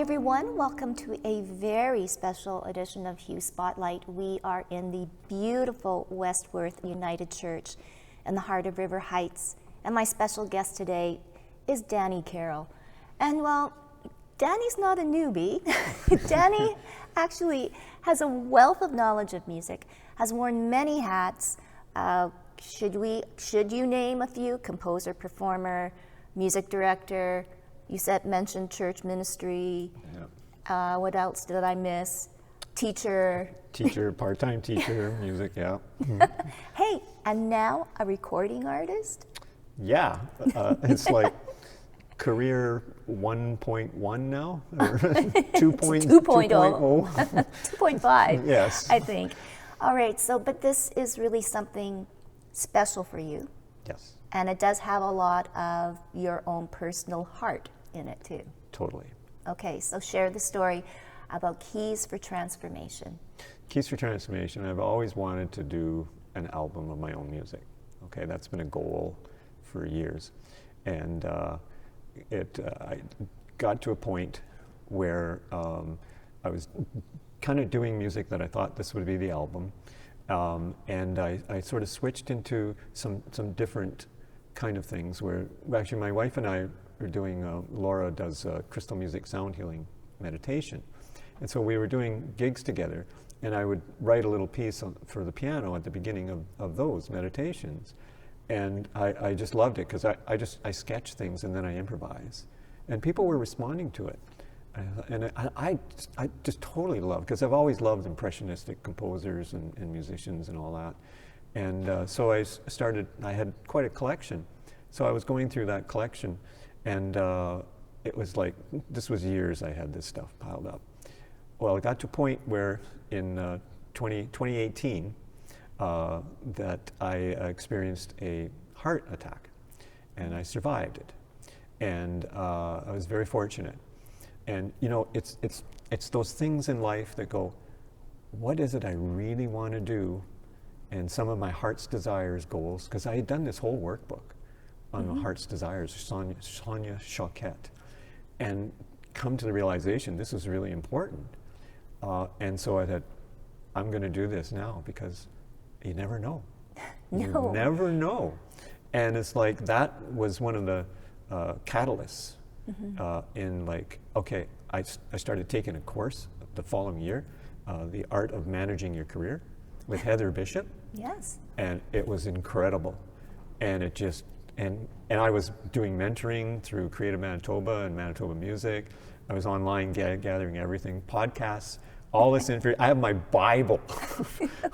everyone. Welcome to a very special edition of Hue Spotlight. We are in the beautiful Westworth United Church in the heart of River Heights. And my special guest today is Danny Carroll. And well, Danny's not a newbie. Danny actually has a wealth of knowledge of music, has worn many hats. Should you name a few? Composer, performer, music director. You mentioned church ministry. Yeah. What else did I miss? Teacher. Teacher, part-time teacher, music, yeah. Hey, and now a recording artist? Yeah, it's like career 1.1 now, or 2.0. 2.5, Yes. I think. All right, but this is really something special for you. Yes. And it does have a lot of your own personal heart in it too. Totally. Okay, so share the story about Keys for Transformation. Keys for Transformation, I've always wanted to do an album of my own music. Okay, that's been a goal for years. And I got to a point where I was kind of doing music that I thought this would be the album. And I sort of switched into some different kind of things where, actually my wife and I are doing, Laura does crystal music sound healing meditation. And so we were doing gigs together, and I would write a little piece for the piano at the beginning of those meditations. And I just loved it, because I sketch things and then I improvise. And people were responding to it. And I just totally love, because I've always loved impressionistic composers and musicians and all that. And so I had quite a collection. So I was going through that collection, and it was like, this was years I had this stuff piled up. Well, it got to a point where in 2018 that I experienced a heart attack, and I survived it. And I was very fortunate. And you know, it's those things in life that go, what is it I really want to do? And some of my heart's desires, goals, because I had done this whole workbook on the heart's desires, Sonia Choquette, and come to the realization this is really important. And so I thought, I'm going to do this now, because you never know. No. You never know. And it's like, that was one of the catalysts in like, okay, I started taking a course the following year, The Art of Managing Your Career with Heather Bishop. Yes. And it was incredible. And it just, and I was doing mentoring through Creative Manitoba and Manitoba Music. I was online gathering everything, podcasts, all this information. I have my Bible,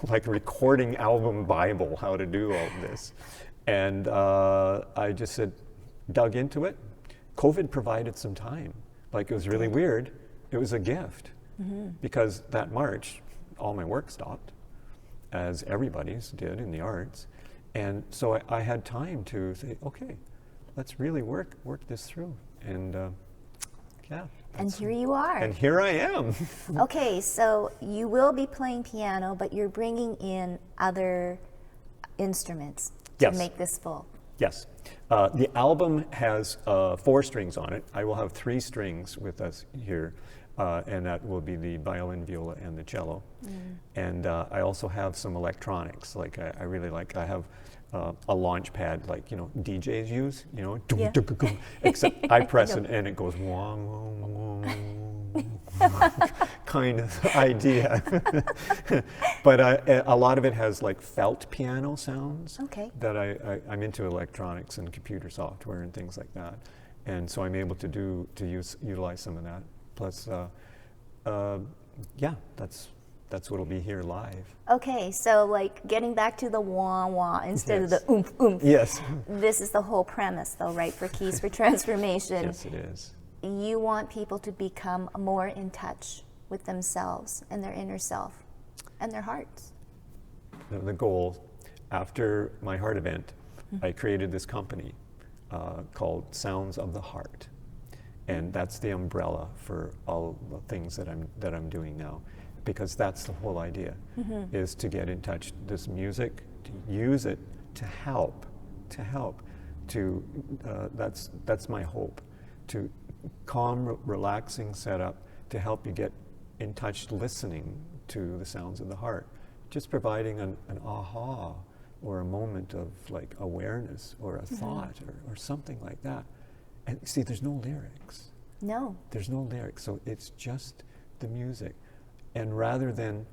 like recording album Bible, how to do all this. And I just dug into it. COVID provided some time. Like, it was really weird. It was a gift, because that March, all my work stopped, as everybody's did in the arts. And so I had time to say, okay, let's really work this through. And yeah. And here you are. And here I am. Okay, so you will be playing piano, but you're bringing in other instruments to make this full. Yes. The album has 4 strings on it. I will have 3 strings with us here, and that will be the violin, viola, and the cello. And I also have some electronics. Like I really like, I have a launch pad, like, you know, DJs use, you know, except I press it and it goes wong, wong, wong, kind of idea. But a lot of it has like felt piano sounds. Okay. That I'm into electronics and computer software and things like that. And so I'm able to utilize some of that. Plus, yeah, that's what'll be here live. Okay, so like getting back to the wah wah instead of the oomph oomph. Yes. This is the whole premise though, right, for Keys for Transformation. Yes, it is. You want people to become more in touch with themselves and their inner self and their hearts. The goal, after my heart event, I created this company called Sounds of the Heart. And that's the umbrella for all the things that I'm doing now. Because that's the whole idea, is to get in touch, this music, to use it to help, that's my hope, to calm, relaxing setup to help you get in touch listening to the sounds of the heart. Just providing an aha or a moment of like awareness or a thought or something like that. And see, there's no lyrics. No. There's no lyrics, so it's just the music. And rather than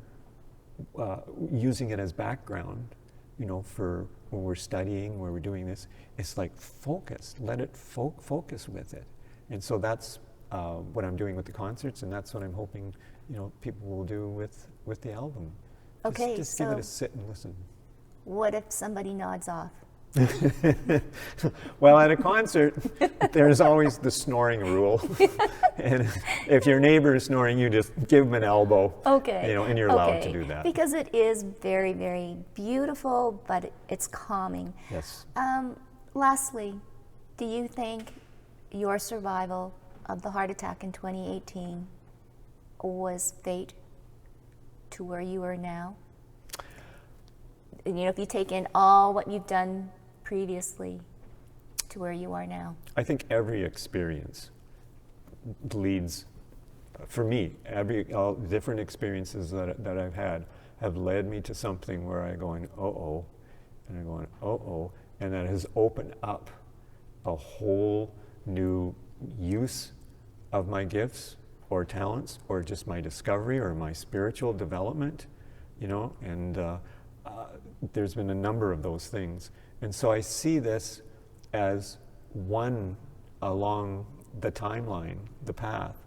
using it as background, you know, for when we're studying, where we're doing this, it's like focus, let it focus with it. And so that's what I'm doing with the concerts, and that's what I'm hoping, you know, people will do with the album. Okay, just give it a sit and listen. What if somebody nods off? Well, at a concert, there's always the snoring rule. And if your neighbor is snoring, you just give them an elbow. Okay. You know, and you're allowed to do that. Because it is very, very beautiful, but it's calming. Yes. Lastly, do you think your survival of the heart attack in 2018 was fate to where you are now? You know, if you take in all what you've done previously to where you are now. I think every experience leads, for me, all different experiences that I've had have led me to something where I'm going, uh-oh, and I'm going, uh-oh, and that has opened up a whole new use of my gifts or talents or just my discovery or my spiritual development, you know, and there's been a number of those things. And so I see this as one along the timeline, the path.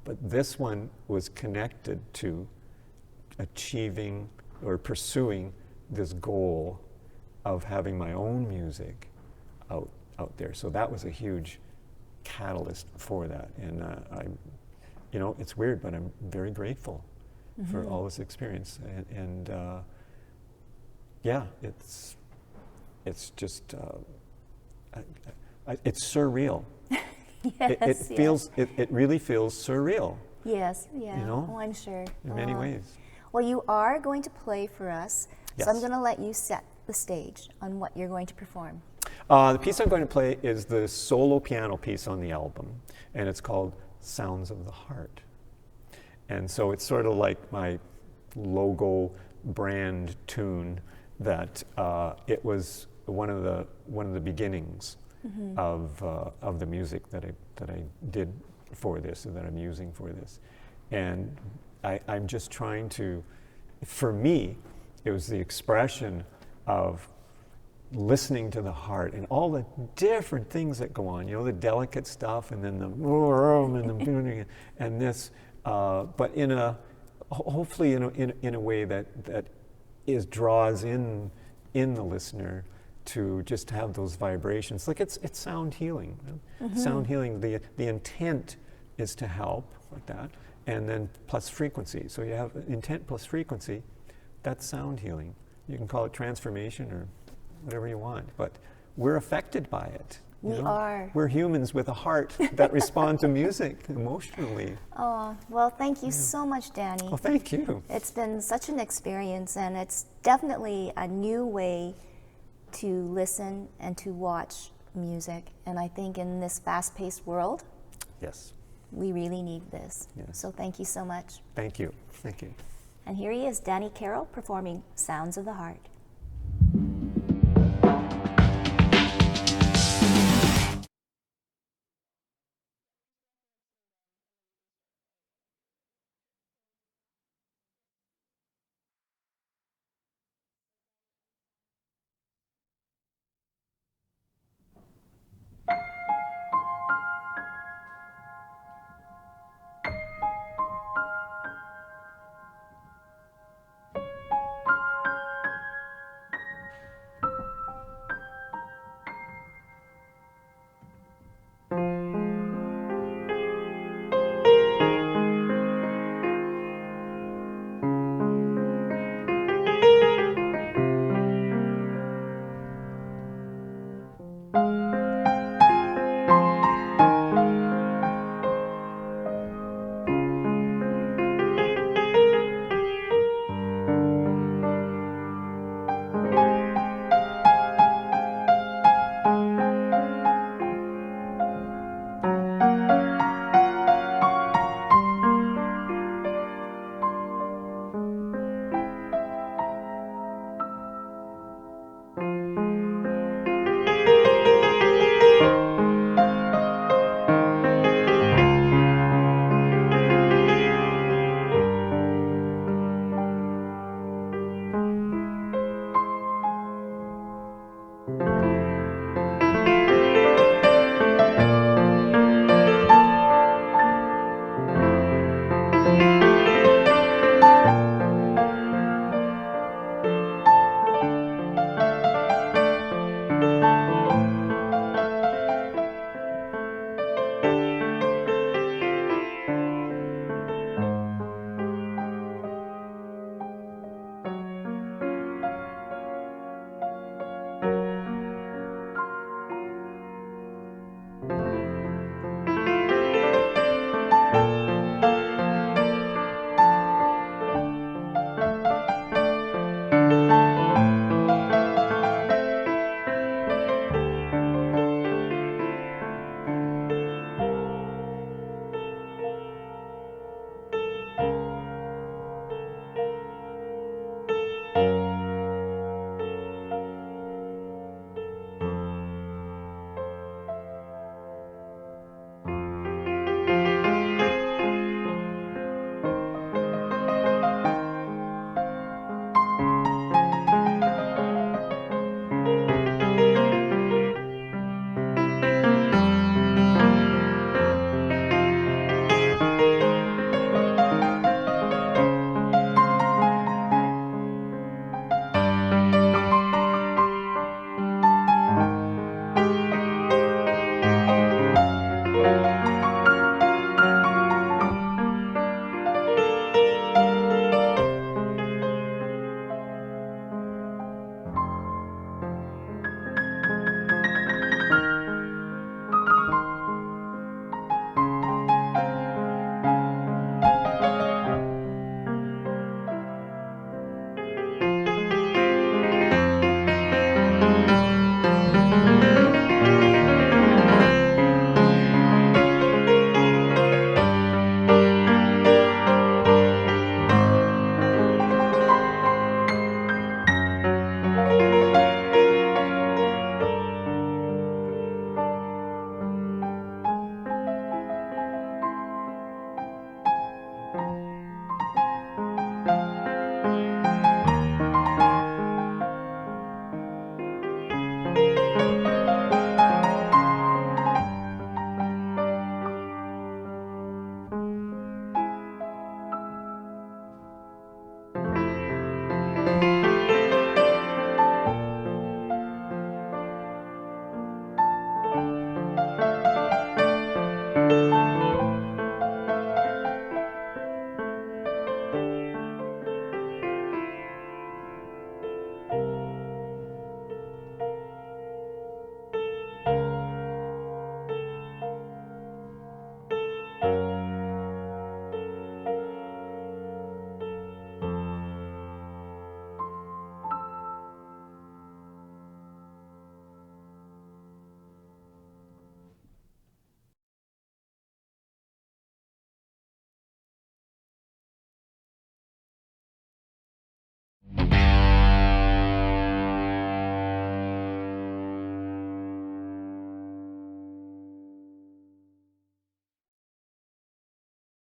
But this one was connected to achieving or pursuing this goal of having my own music out there. So that was a huge catalyst for that. And you know, it's weird, but I'm very grateful for all this experience. And yeah, it's just, it's surreal. Yes, It really feels surreal. Yes, yeah. You know? Oh, I'm sure. In many ways. Well, you are going to play for us, so I'm Yes. going to let you set the stage on what you're going to perform. The piece I'm going to play is the solo piano piece on the album, and it's called Sounds of the Heart. And so it's sort of like my logo brand tune that it was one of the beginnings of the music that I did for this and that I'm using for this. And I'm just trying to, for me, it was the expression of listening to the heart and all the different things that go on, you know, the delicate stuff and then the and the and this, but in a hopefully in a way that draws in the listener to just have those vibrations. Like it's sound healing. Sound healing. The intent is to help like that, and then plus frequency. So you have intent plus frequency. That's sound healing. You can call it transformation or whatever you want, but we're affected by it. We are. We're humans with a heart that respond to music emotionally. Oh, well, thank you so much, Danny. Well, thank you. It's been such an experience, and it's definitely a new way to listen and to watch music. And I think in this fast-paced world, Yes. we really need this. Yes. So thank you so much. Thank you. Thank you. And here he is, Danny Carroll, performing Sounds of the Heart.